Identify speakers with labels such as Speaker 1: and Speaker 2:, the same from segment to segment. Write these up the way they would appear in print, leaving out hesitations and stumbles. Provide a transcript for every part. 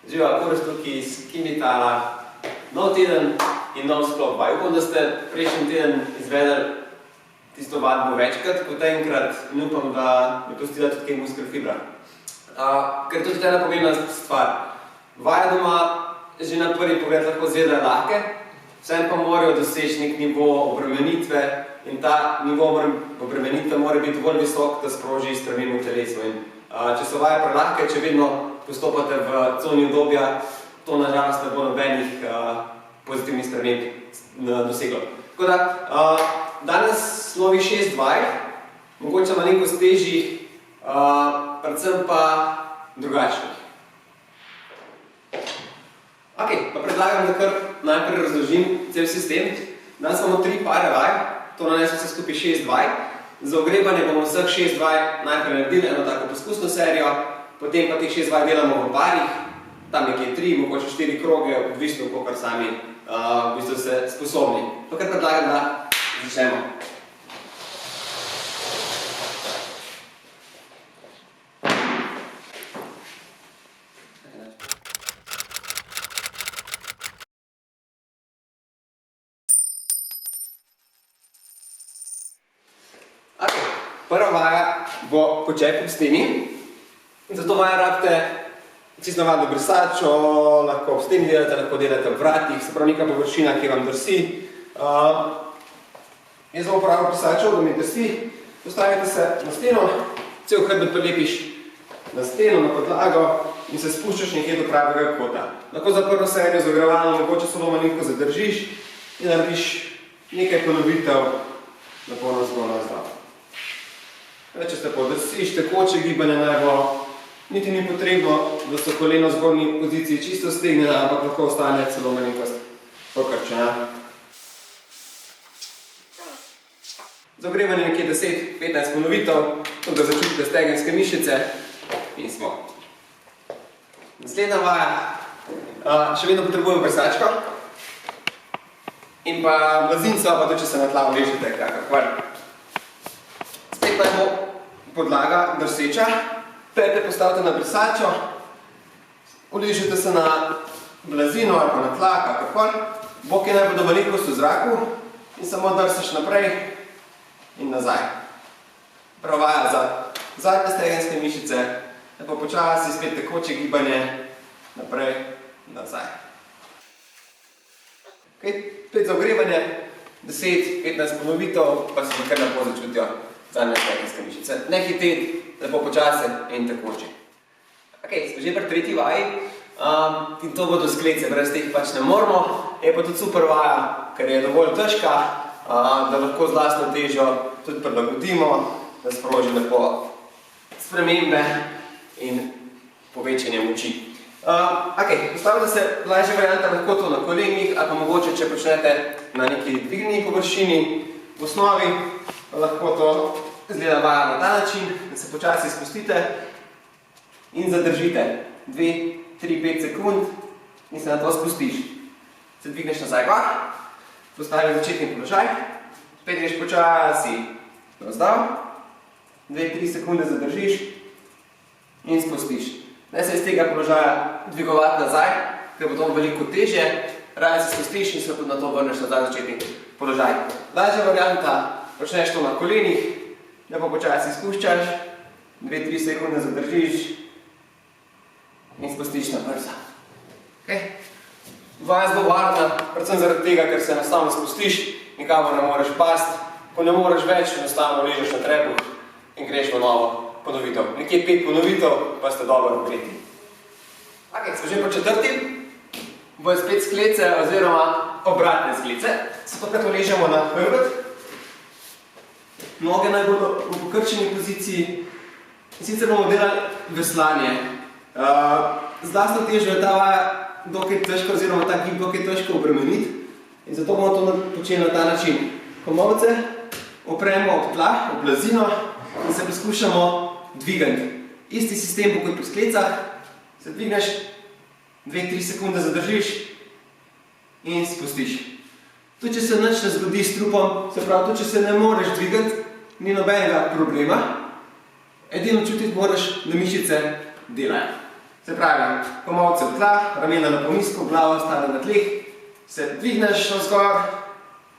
Speaker 1: Živa, Uroš tukaj iz Kimitala. Nov teden in nov sklop vaj. Upam, da ste prejšnji teden izvedeli tisto vadbo večkrat, kot enkrat in upam, da bi pustila tudi kaj muskel fibra. Ker tudi ena pomembna stvar. Vaja doma že na prvi pogled lahko izgleda lahke, vsem pa morajo doseči nek nivo obremenitve in ta nivo obremenitve mora biti dovolj visok, da sproži spremembo v telesu. Če so vaje prelahke, če vedno postopate v coni udobja, to nažalost ne bo nobenih pozitivnih sprememb doseglo. Tako da, danes novi 6 vaj, mogoče malenkost težjih, predvsem pa drugačnih. Ok, pa predlagam, da kar najprej razložim cel sistem. Danes imamo 3 pare vaj, to naneslo se skupaj 6 vaj. Za ogrevanje bomo vseh 6 vaj najprej naredili eno tako poskusno serijo, potem pa teh 6 vaj delamo v parih, tam nekje 3, mogoče 4 kroge, odvisno, kolikor sami v bistvu ste sposobni. Pa kar predlagam, da začnemo. Prva vaja bo počep ob steni. Zato vaja rabite čisto navadno brisačo, lahko ob steni delate, lahko delate v vratih, se pravi neka površina, ki vam drsi. Jaz bom uporabil brisačo, da mi drsi. Postavite se na steno, cel hrbet prilepiš na steno, na podlago in se spuščaš nekje do pravega kota. Lahko za prvo serijo z ogrevalno, mogoče samo malenko zadržiš in narediš nekaj ponovitev na polno zgornjo zdrav. Če ste podrsiš, tekoče gibanje naj bo, niti ni potrebno, da so koleno v zgornji poziciji čisto stegnjena, ampak lahko ostane celo malenkost pokrčena. Za ogrevanje nekje 10-15 ponovitev, tudi da začutite stegenske mišice in smo. Naslednja vaja, še vedno potrebujemo brisačko in pa blazinco, pa tudi če se na tla uležite, kakor. Spet pa bo podlaga drseča, pete postavite na brisačo, uležite se na blazino ali pa na tla, kakor, boki naj bodo malenkost v zraku in samo drsaš naprej in nazaj. Prav vaja za zadnje stegenske mišice, lepo počasi, spet tekoče gibanje, naprej in nazaj. Spet za ogrevanje, 10-15 ponovitev, pa se kar lepo začutijo zadnje stegenske mišice. Ne hiteti, lepo počasi in tekoče. Ok, smo že pri tretji vaji in to bodo sklece, brez teh pač ne moramo. Je pa tudi super vaja, ker je dovolj težka, da lahko z lastno težjo tudi prilagodimo, da sproži lepo spremembe in povečanje moči. Ok, postavite se lažja varianta lahko to na kolenih, ali pa mogoče, če počnete na neki dvignjeni površini, v osnovi lahko to izgleda vaja na ta način, da se počasi spustite in zadržite 2, 3, 5 sekund in se na to spustiš. Se dvigneš nazaj gor, postavi začetni položaj, spet greš počasi navzdol, 2-3 sekunde zadržiš in spustiš. Ne se iz tega položaja dvigovati nazaj, ker bo to veliko težje, raje se spustiš in se na to vrneš nazaj začetni položaj. Lažja varianta, počneš to na kolenih, lepo počasi spuščaš, 2-3 sekunde zadržiš in spustiš na brzo. Vaja zelo varna, predvsem zaradi tega, ker se enostavno spustiš, nikamor ne moreš pasti, ko ne moreš več, enostavno ležeš na trebuh in greš v novo ponovitev. Nekje 5 ponovitev, pa ste dobro okreti. Ok, smo že po četrti, bojo spet sklece oziroma obratne sklece. Se tokrat uležemo na hrbet. Noge naj bodo v pokrčeni poziciji in sicer bomo delali veslanje. Z lastno težjo je ta vaja dokaj težko oziroma ta gib dokaj težko obremeniti in zato bomo to počeli na ta način. Komolce opremo ob tla, ob blazino in se poskušamo dvigati. Isti sistem bo kot pri sklecah, se dvigneš, 2-3 sekunde zadržiš in spustiš. Tudi če se nič ne zgodi s trupom, se pravi, tudi če se ne moreš dvigati, ni nobenega problema. Edino čutiti moraš, da mišice delajo. Se pravi, komolce v tla, ramena na ponizku, glava ostane na tleh, se dvigneš navzgor,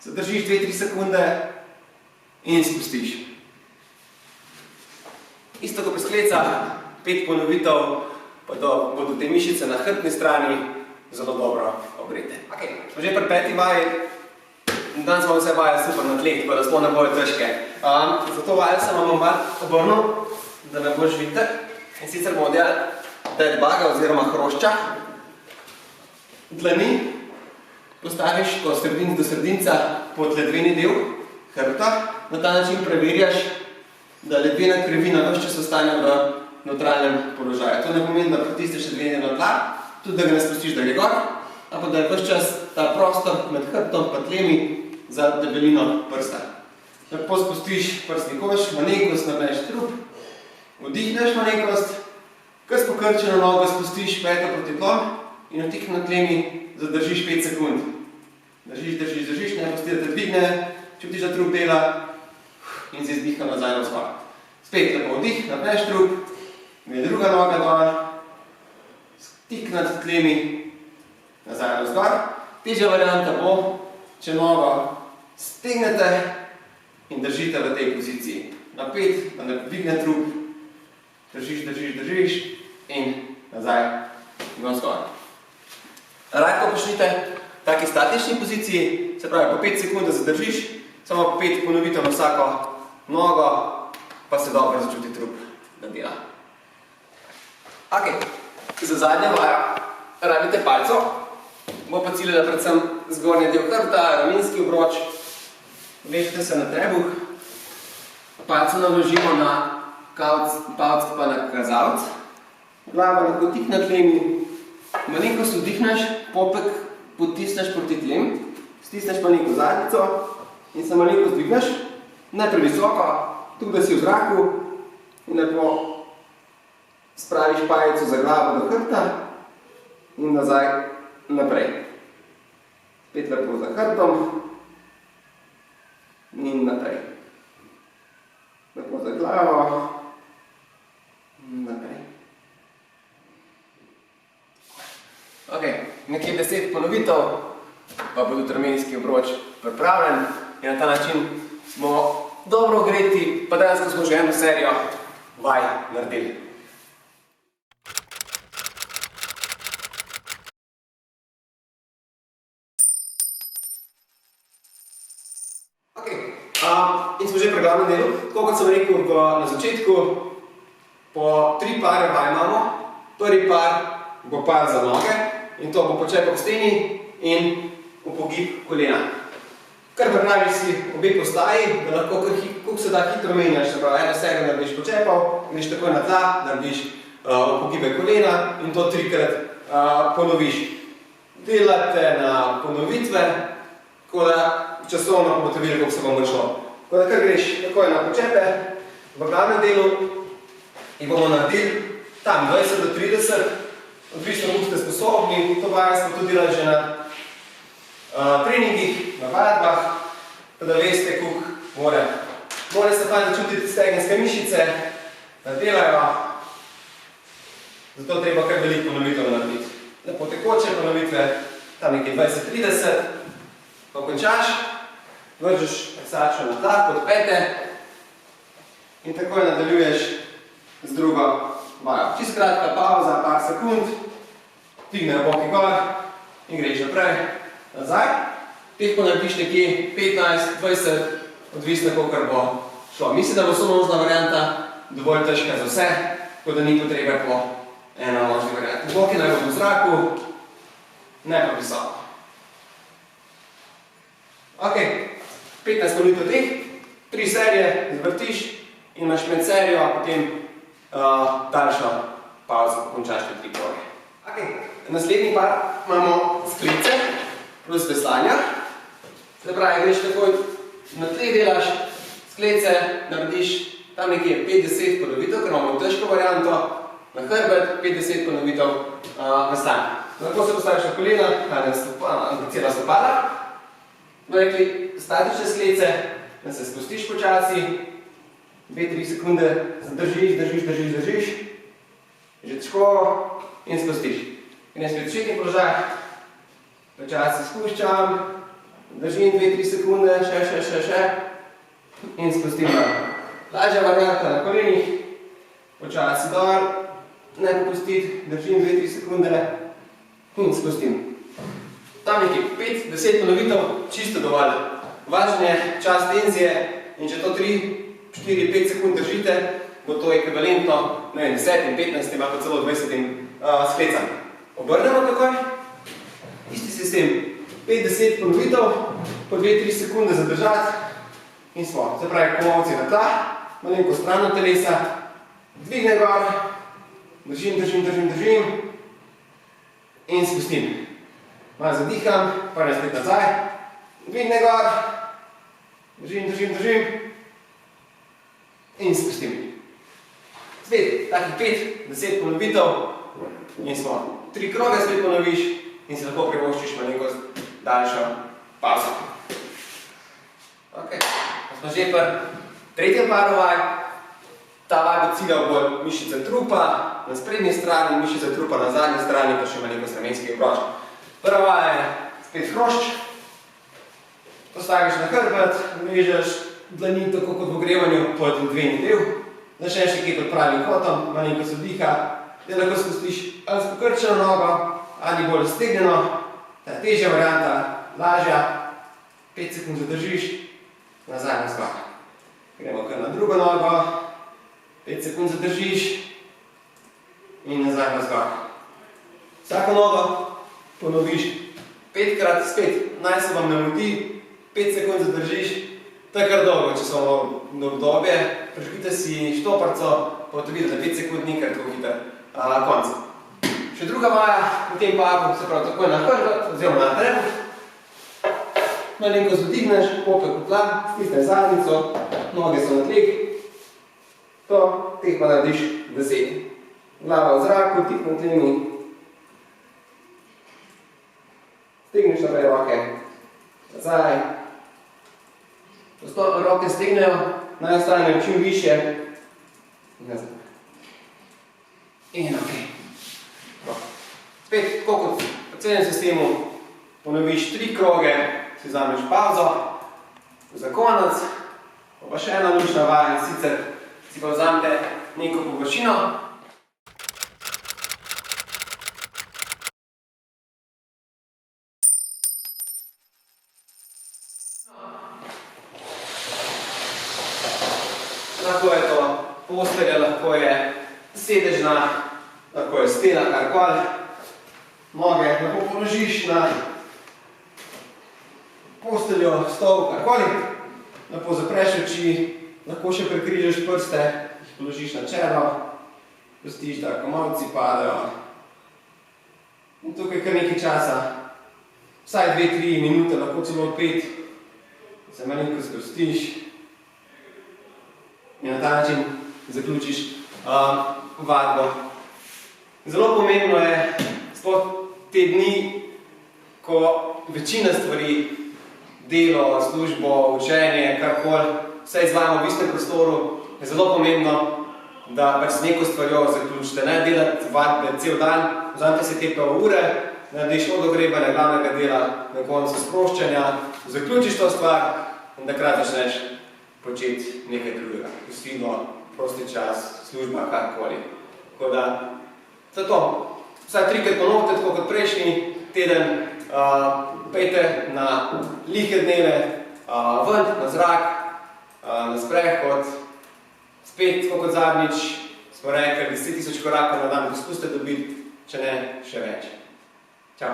Speaker 1: se držiš 2-3 sekunde in spustiš. Isto kot pri sklecah, 5 ponovitev, pa bodo te mišice na hrbtni strani zelo dobro ogrete. Smo že pri 5. vaji, danes smo vse vaje super na tleh, tako da sploh ne bojo težke. Zato vajo se bomo malo obrnil, da ne boš vitek. In sicer bomo delali dead buga oziroma hrošča. Dlani postaviš do sredinca pod ledveni del hrbta. Na ta način preverjaš, da ledvena krivina ves čas ostane v nevtralnem položaju. To ne pomeni, da pritisneš ledvene na tla, tudi da ga ne spustiš, da gre gor, ampak da je ves čas ta prostor med hrbtom pa tlemi za debelino prsta. Lepo spustiš prstni koš, malenkost napneš trup, vdihneš malenkost, kar s pokrčeno nogo spustiš peto proti tlom in vtik na tlemi zadržiš 5 sekund. Držiš, ne pusti, da te dvigne, čutiš, da trup dela in si izdihal nazaj na vzgor. Spet lepo vdih, napneš trup, gre druga noga dol, stik nad tlemi, nazaj na vzgor. Težja varianta bo, če nogo stegnete in držite v tej poziciji. Napet, da ne dvigne trup, držiš in nazaj in vzgor. Lahko počnite v taki statični poziciji, se pravi po 5 sekund, da zadržiš, samo 5 ponovitev na vsako nogo, pa se dobro začuti trup, da dela. Za zadnjo vajo rabite palco, bo pa ciljala predvsem zgornji del hrbta, ramenski obroč, vežite se na trebuh, palco naložimo na palc pa na kazalec, glava lahko tik na tlemi, malenkost vdihneš, popek potisneš proti tlem, stisneš malenkost zadnjico in se malenkost dvigneš, ne previsoko, tudi da si v zraku in lepo spraviš pajico za glavo do hrbta in nazaj naprej. Spet lepo za hrbtom in naprej. Lepo za glavo in naprej. Nekje 10 ponovitev, pa bo tudi ramenski obroč pripravljen in na ta način smo dobro ogreti, pa danes smo že eno serijo vaj naredili. In smo že pri glavnem delu. Tako kot sem rekel na začetku, po 3 pare vaj imamo. Prvi par bo par za noge in to bo počep ob steni in upogib kolena. Kar pripraviš si obe postaji, da lahko koliko se da hitro menjaš. Se pravi, eno serijo narediš počepov, greš takoj na tla, narediš upogibe kolena in to 3-krat ponoviš. Delate na ponovitve, tako da časovno boste videli, koliko se vam bo šlo. Tako da kar greš takoj na počepe, v glavnem delu in bomo naredili tam 20 do 30, odvisno koliko ste sposobni, to vajo smo tudi delali že na treningih, na vadbah, da veste, koliko more. More se fajn začutiti stegenske mišice, da delajo, zato treba kar veliko ponovitev narediti. Lepo tekoče ponovitve, tam nekaj 20-30, ko končaš, vržeš sačo na tla, pod pete in takoj nadaljuješ z drugo vajo. Čisto kratka pauza, par sekund, dvignejo boki gor in greš naprej, nazaj. Teh pa narediš nekje 15-20, odvisno kolikor bo šlo. Mislim, da bo sonožna varianta dovolj težka za vse, tako da ni potrebe po enonožni varianti. Boki naj bodo v zraku, ne pa visoko. 15 minut od teh, 3 serije zvrtiš in imaš med serijo, a potem daljšo pauzo, ko končaš te 3 kroge. Naslednji par imamo sklice plus veslanja. Se pravi, greš takoj na tleh delaš, sklece narediš tam nekje 5-10 ponovitev, ker imamo težko varianto, na hrbet 5-10 ponovitev veslanja. Lahko se postaviš na kolena, cela stopala. Rekli, statične sklece, da se spustiš počasi, 2-3 sekunde zadržiš, Že težko in spustiš. Grem spet v začetni položaj, počasi spuščam, držim 2-3 sekunde, še in spustim dol. Lažja varianta na kolenih, počasi dol, ne popustiti, držim 2-3 sekunde in spustim. Tam nekaj 5-10 ponovitev, čisto dovolj. Važen je čas tenzije in če to 3-4-5 sekund držite, bo to ekvivalentno 10, 15, pa celo 20 sklecam. Obrnemo takoj, isti sistem, 5-10 ponovitev, po 2-3 sekunde zadržati in smo. Se pravi, komolci na tla, malenko stran od telesa, dvigne gor, držim in spustim. Malo zadiham, prvi spet nazaj, dvigne gor, držim in spustim. Spet, takih 5-10 ponovitev in smo. 3 kroge spet ponoviš in se lahko privoščiš malenkost daljšo pauzo. Ok, pa smo že pri tretjem paru vaj. Ta vaj bo ciljal bolj mišice trupa na sprednji strani, mišice trupa na zadnji strani, pa še malenkost ramenskih obroč. Prva vaja je spet hrošč. Postaviš na hrbet, vežeš dlani tako kot v ogrevanju pod dveni del. Začneš nekje pod pravim kotom, malenkost vdiha, da lahko spustiš ali s pokrčeno nogo, ali bolj stegnjeno. Ta težja varianta, lažja, 5 sekund zadržiš, nazaj na skok. Gremo kar na drugo nogo, 5 sekund zadržiš in nazaj na skok. Vsako nogo ponoviš 5-krat, spet, naj se vam ne moti, 5 sekund zadržiš, to je kar dolgo časovno obdobje, prižgite si štoparco, pa boste videli, da 5 sekund ni kar tako hiter konc. Še druga vaja v tem paru, se pravi takoj na hrbet, oziroma na trebuh. Malenkost vdihneš, popek v tla, stisneš zadnjico, noge so na tleh. To, teh pa narediš 10. Glava v zraku, tik na tlemi. Stegneš naprej roke, nazaj. Roke stegnejo, naj ostanejo čim višje. Nazaj. In ok. Spet, tako kot v celem sistemu, ponoviš 3 kroge, si vzameš pauzo, za konec, pa še ena lučna vaja, in sicer si pa vzamete neko površino. Lahko je to postelja, lahko je sedežna, lahko je stena, karkoli. Noge lahko položiš na posteljo, stol, karkoli. Lahko zapreš oči, lahko še prekrižeš prste, jih položiš na čelo, pustiš, da komolci padajo. In tukaj kar nekaj časa, vsaj 2-3 minute, lahko celo 5, se malenko sprostiš. In na ta način zaključiš vadbo. Zelo pomembno je, sploh te dni, ko večina stvari, delo, službo, učenje, karkoli, vse izvajamo v istem prostoru, je zelo pomembno, da pač s neko stvarjo zaključite. Ne delati vadbe cel dan, vzamete si te pol ure, narediš od ogrebanja glavnega dela, na koncu sproščanja, zaključiš to stvar in takrat začneš početi nekaj drugega. Gostilno, prosti čas, služba, karkoli. Tako da, to je to. Vsaj 3-krat ponovite, tako kot prejšnji teden, pejte na lihe dneve, ven, na zrak, na sprehod. Spet, tako kot zadnjič, smo rekli, 10 000 korakov na dan, poskusite dobiti, če ne, še več. Čau!